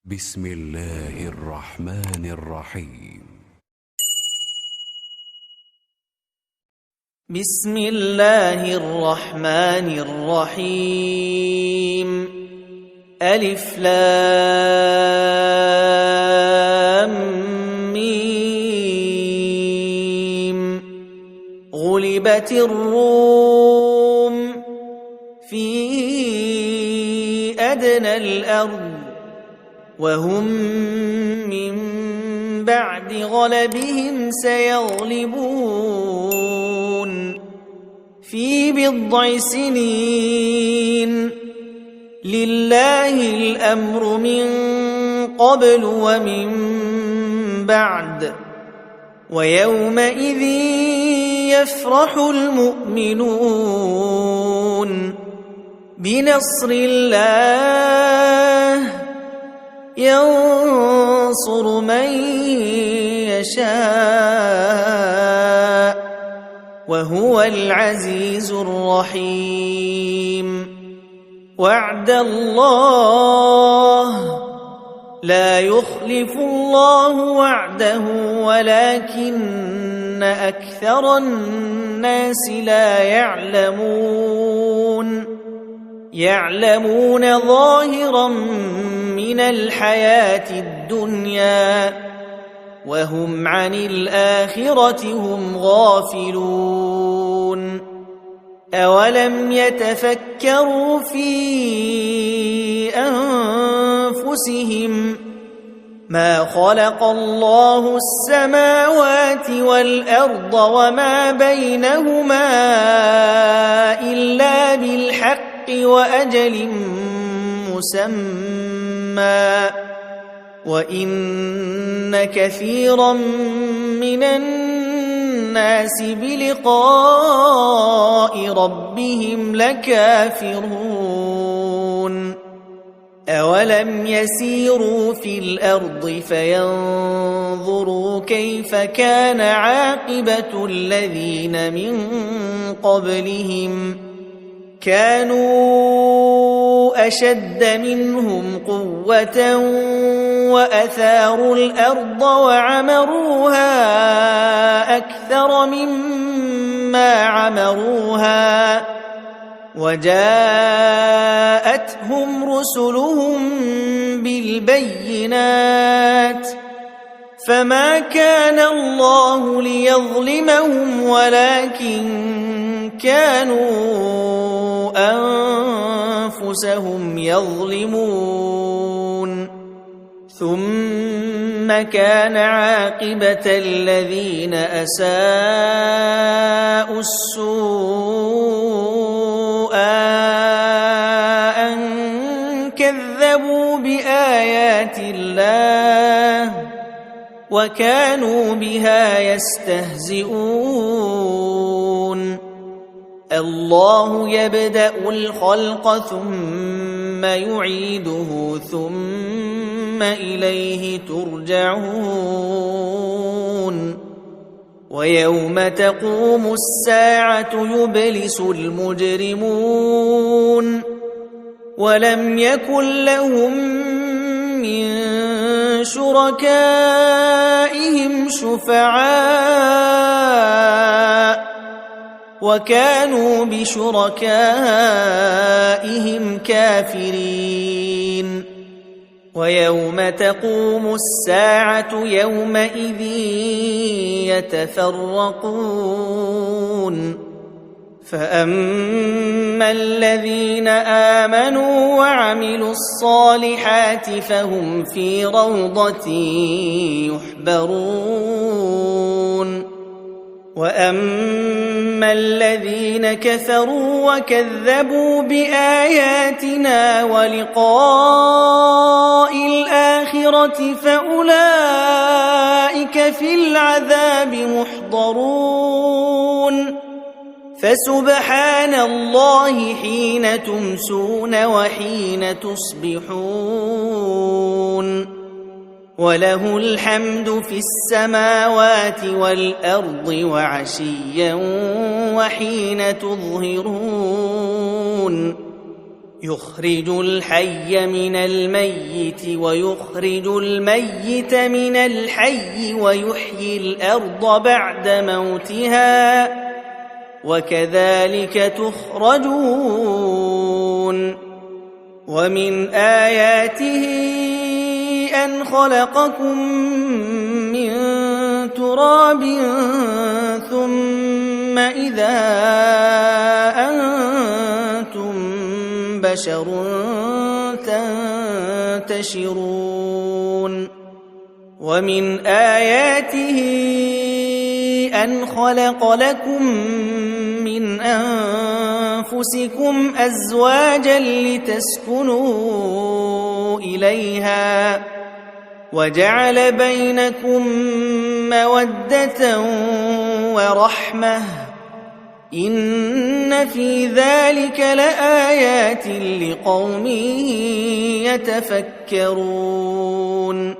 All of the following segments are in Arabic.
بسم الله الرحمن الرحيم. بسم الله الرحمن الرحيم. ألف لام ميم. غلبت الروم في أدنى الأرض وهم من بعد غلبهم سيغلبون في بضع سنين. لله الأمر من قبل ومن بعد ويومئذ يفرح المؤمنون بنصر الله ينصر من يشاء وهو العزيز الرحيم. وعد الله لا يخلف الله وعده ولكن أكثر الناس لا يعلمون ظاهرا من الحياة الدنيا وهم عن الآخرة هم غافلون. أولم يتفكروا في أنفسهم ما خلق الله السماوات والأرض وما بينهما إلا بالحق وأجل مسمى وإن كثيرا من الناس بلقاء ربهم لكافرون. أولم يسيروا في الأرض فينظروا كيف كان عاقبة الذين من قبلهم كانوا أشد منهم قوة وأثاروا الأرض وعمروها أكثر مما عمروها وجاءتهم رسلهم بالبينات فما كان الله ليظلمهم ولكن كانوا أنفسهم يظلمون. ثم كان عاقبة الذين أساءوا السوء أن كذبوا بآيات الله وكانوا بها يستهزئون. الله يبدأ الخلق ثم يعيده ثم إليه ترجعون. ويوم تقوم الساعة يبلس المجرمون ولم يكن لهم من شركائهم شفعاء وكانوا بشركائهم كافرين. ويوم تقوم الساعة يومئذ يتفرقون. فأما الذين آمنوا وعملوا الصالحات فهم في روضة يحبرون. وأما الذين كفروا وكذبوا بآياتنا ولقاء الآخرة فأولئك في العذاب محضرون. فسبحان الله حين تمسون وحين تصبحون وله الحمد في السماوات والأرض وعشيا وحين تظهرون. يخرج الحي من الميت ويخرج الميت من الحي ويحيي الأرض بعد موتها وكذلك تخرجون ومن آياته أن خلقكم من تراب ثم إذا أنتم بشر تنتشرون ومن آياته أن خلق لكم من أنفسكم أزواجا لتسكنوا إليها وجعل بينكم مودة ورحمة إن في ذلك لآيات لقوم يتفكرون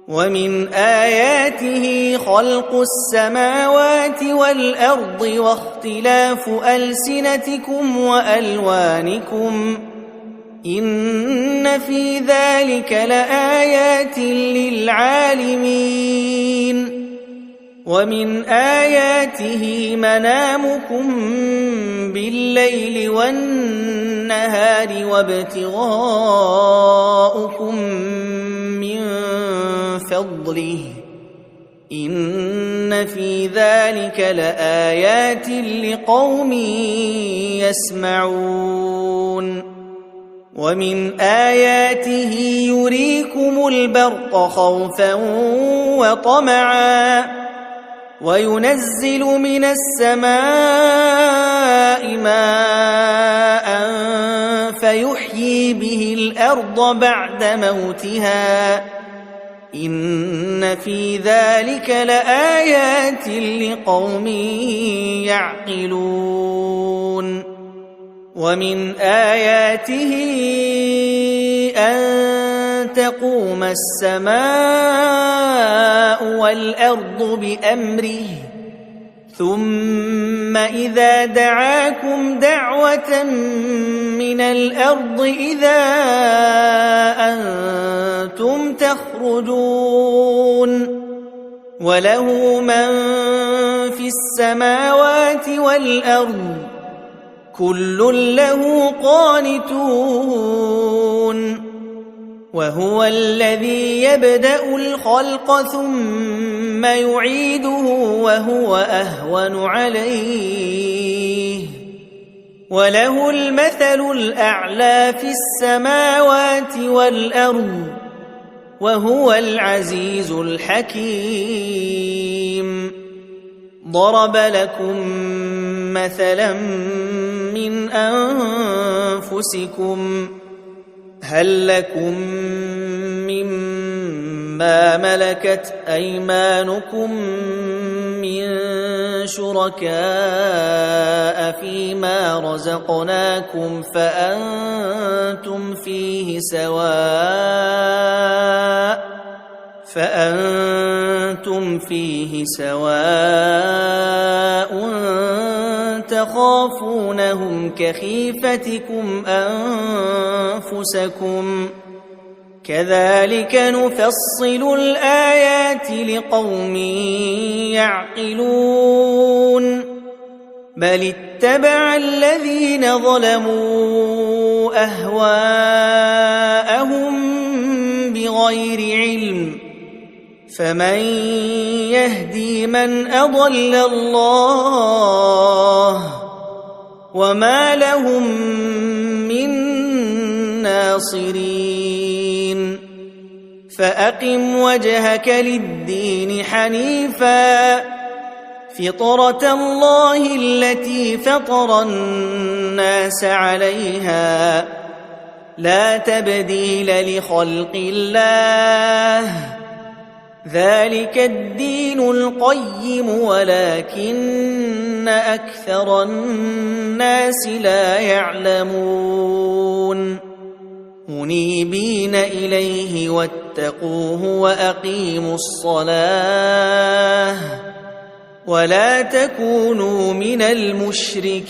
ومن آياته خلق السماوات والأرض واختلاف ألسنتكم وألوانكم إن في ذلك لآيات للعالمين ومن آياته منامكم بالليل والنهار وابتغاؤكم من فضله إن في ذلك لآيات لقوم يسمعون ومن آياته يريكم البرق خوفا وطمعا وينزل من السماء ماء فيحيي به الأرض بعد موتها إن في ذلك لآيات لقوم يعقلون ومن آياته أن تقوم السماء والأرض بأمره ثم إذا دعاكم دعوة من الأرض إذا أنتم تخرجون وله من في السماوات والأرض كل له قانتون وهو الذي يبدأ الخلق ثم يعيده وهو أهون عليه وله المثل الأعلى في السماوات والأرض وهو العزيز الحكيم ضرب لكم مثلا من أنفسكم هل لكم مما ملكت أيمانكم من شركاء فيما رزقناكم فأنتم فيه سواء تخافونهم كخيفتكم أنفسكم كذلك نفصل الآيات لقوم يعقلون بل اتبع الذين ظلموا أهواءهم بغير علم فمن يهدي من أضل الله وما لهم من ناصرين فأقم وجهك للدين حنيفا فطرة الله التي فطر الناس عليها لا تبديل لخلق الله ذلك الدين القيم ولكن أكثر الناس لا يعلمون منيبين إليه واتقوه وأقيموا الصلاة ولا تكونوا من المشركين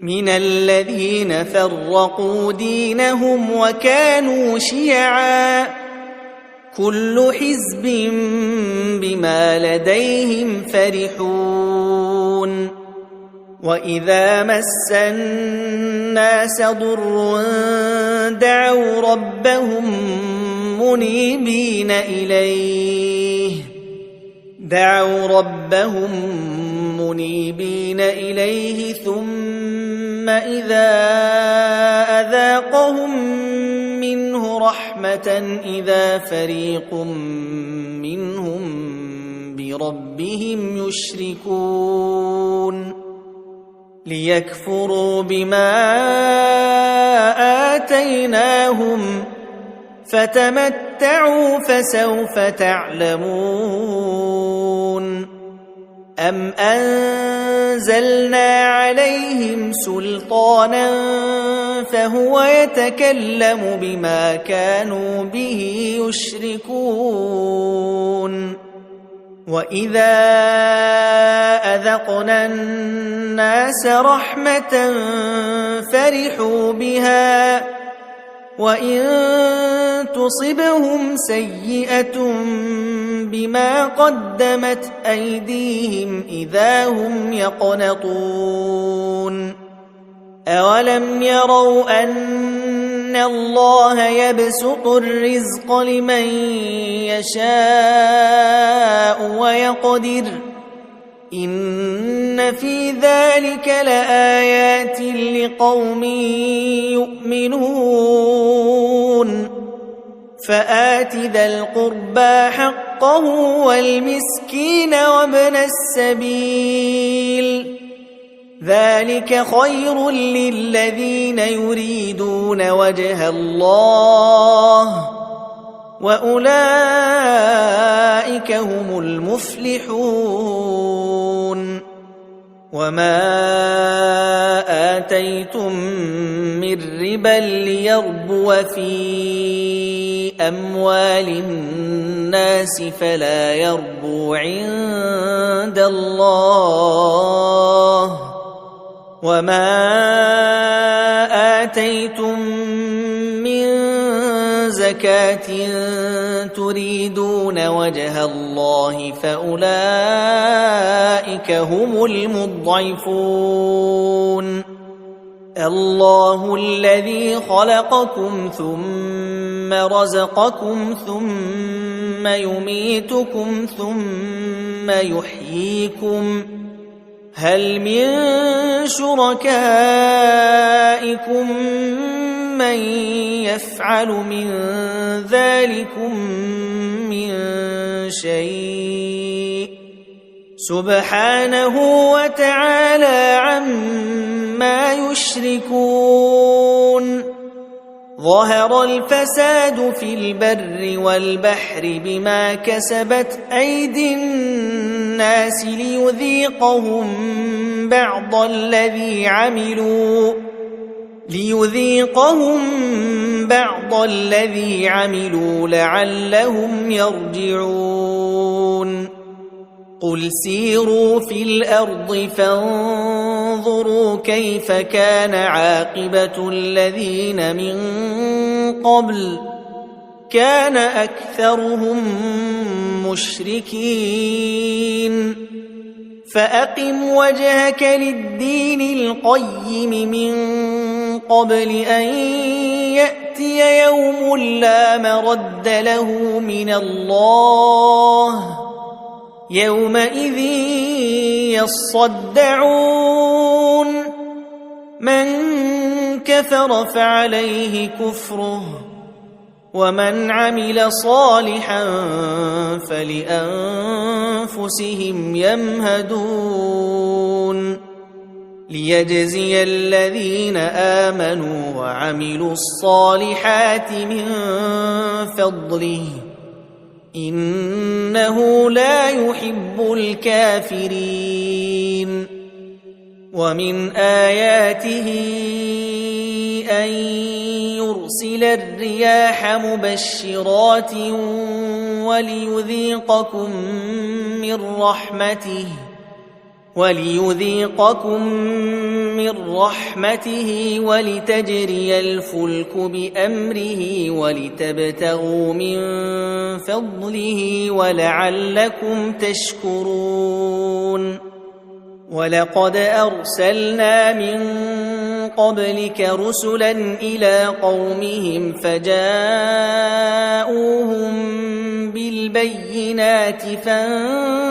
من الذين فرقوا دينهم وكانوا شيعا كل حزب بما لديهم فرحون وإذا مس الناس ضر دعوا ربهم منيبين إليه ثم إذا أذاقهم منه رحمة إذا فريق منهم بربهم يشركون ليكفروا بما آتيناهم فتمتعوا فسوف تعلمون أم أنزلنا عليهم سلطانا فهو يتكلم بما كانوا به يشركون وإذا أذقنا الناس رحمة فرحوا بها وإن تصبهم سيئة بما قدمت أيديهم إذا هم يقنطون أولم يروا أن الله يبسط الرزق لمن يشاء ويقدر إن في ذلك لآيات لقوم يؤمنون فآت ذا القربى حقه والمسكين وابن السبيل ذلك خير للذين يريدون وجه الله وأولئك هم المفلحون وما آتيتم من ربا ليربو في أموال الناس فلا يربو عند الله وما آتيتم من زكاة تريدون وجه الله فأولئك هم المضعفون الله الذي خلقكم ثم رزقكم ثم يميتكم ثم يحييكم هل من شركائكم من يفعل من ذلكم من شيء سبحانه وتعالى عما يشركون ظهر الفساد في البر والبحر بما كسبت أيدي الناس ليذيقهم بعض الذي عملوا لعلهم يرجعون قل سيروا في الأرض فانظروا كيف كان عاقبة الذين من قبل كان أكثرهم مشركين فأقم وجهك للدين القيم من قبل أن يأتي يوم لا مرد له من الله يومئذ يصدعون من كفر فعليه كفره ومن عمل صالحا فلأنفسهم يمهدون ليجزي الذين آمنوا وعملوا الصالحات من فضله إنه لا يحب الكافرين ومن آياته أن يرسل الرياح مبشرات وليذيقكم من رحمته وليذيقكم من رحمته ولتجري الفلك بأمره ولتبتغوا من فضله ولعلكم تشكرون ولقد أرسلنا من قبلك رسلا إلى قومهم فجاءوهم بالبينات فانتقمنا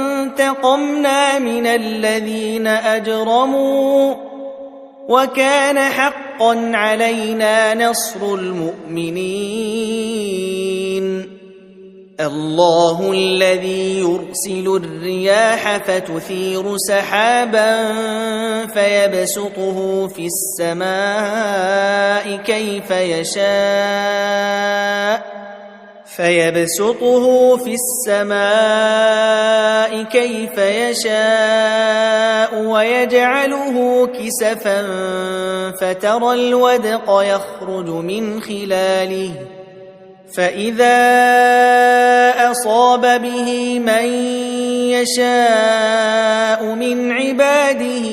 من الذين أجرموا وكان حقا علينا نصر المؤمنين الله الذي يرسل الرياح فتثير سحابا فيبسطه في السماء كيف يشاء ويجعله كسفا فترى الودق يخرج من خلاله فإذا أصاب به من يشاء من عباده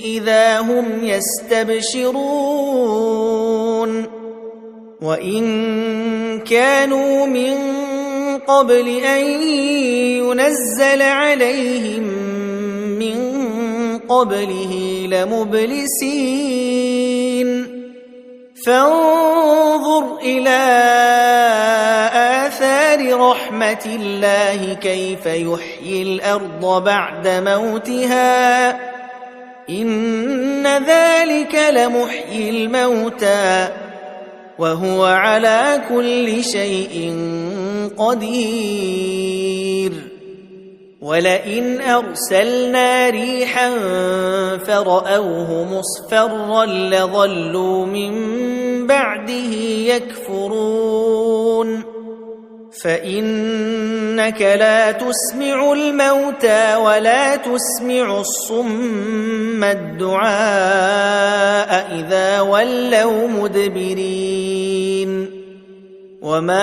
إذا هم يستبشرون وإن كانوا من قبل أن ينزل عليهم من قبله لمبلسين فانظر إلى آثار رحمة الله كيف يحيي الأرض بعد موتها إن ذلك لمحيي الموتى وهو على كل شيء قدير ولئن أرسلنا ريحا فرأوه مصفرا لظلوا من بعده يكفرون فإنك لا تسمع الموتى ولا تسمع الصم الدعاء إذا ولوا مدبرين وما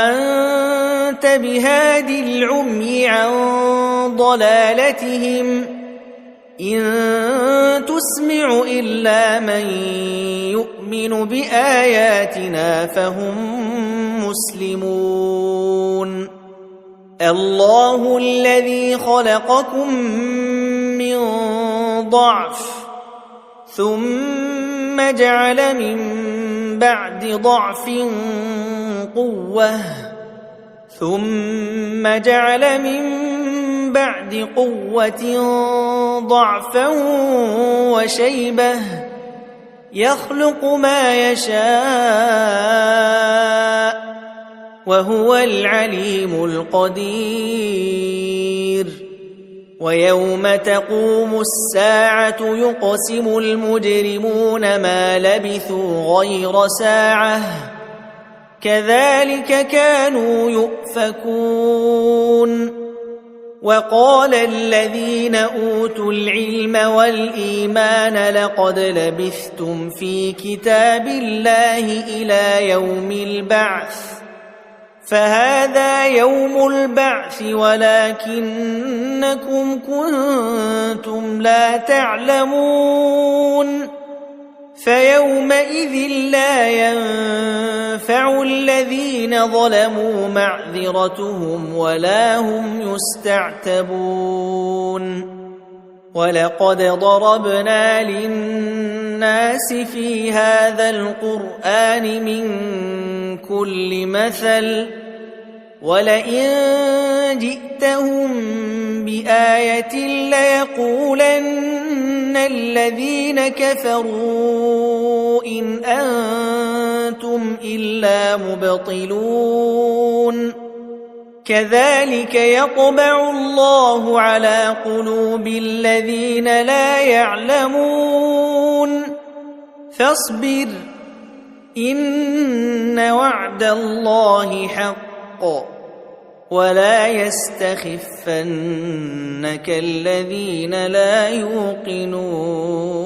أنت بهاد العمي عن ضلالتهم إن تسمع إلا من يؤمن بآياتنا فهم مسلمون الله الذي خلقكم من ضعف ثم جعل من بعد ضعف قوة ثم جعل من بعد قوة ضعفا وشيبة يخلق ما يشاء وهو العليم القدير ويوم تقوم الساعة يقسم المجرمون ما لبثوا غير ساعة كذلك كانوا يؤفكون وقال الذين أوتوا العلم والإيمان لقد لبثتم في كتاب الله إلى يوم البعث فهذا يوم البعث ولكنكم كنتم لا تعلمون فيومئذ لا ينفع الذين ظلموا معذرتهم ولا هم يستعتبون ولقد ضربنا للناس في هذا القرآن من كل مثل ولئن جئتهم بآية ليقولن الذين كفروا إن أنتم إلا مبطلون كذلك يطبع الله على قلوب الذين لا يعلمون فاصبر إن وعد الله حق ولا يستخفنك الذين لا يوقنون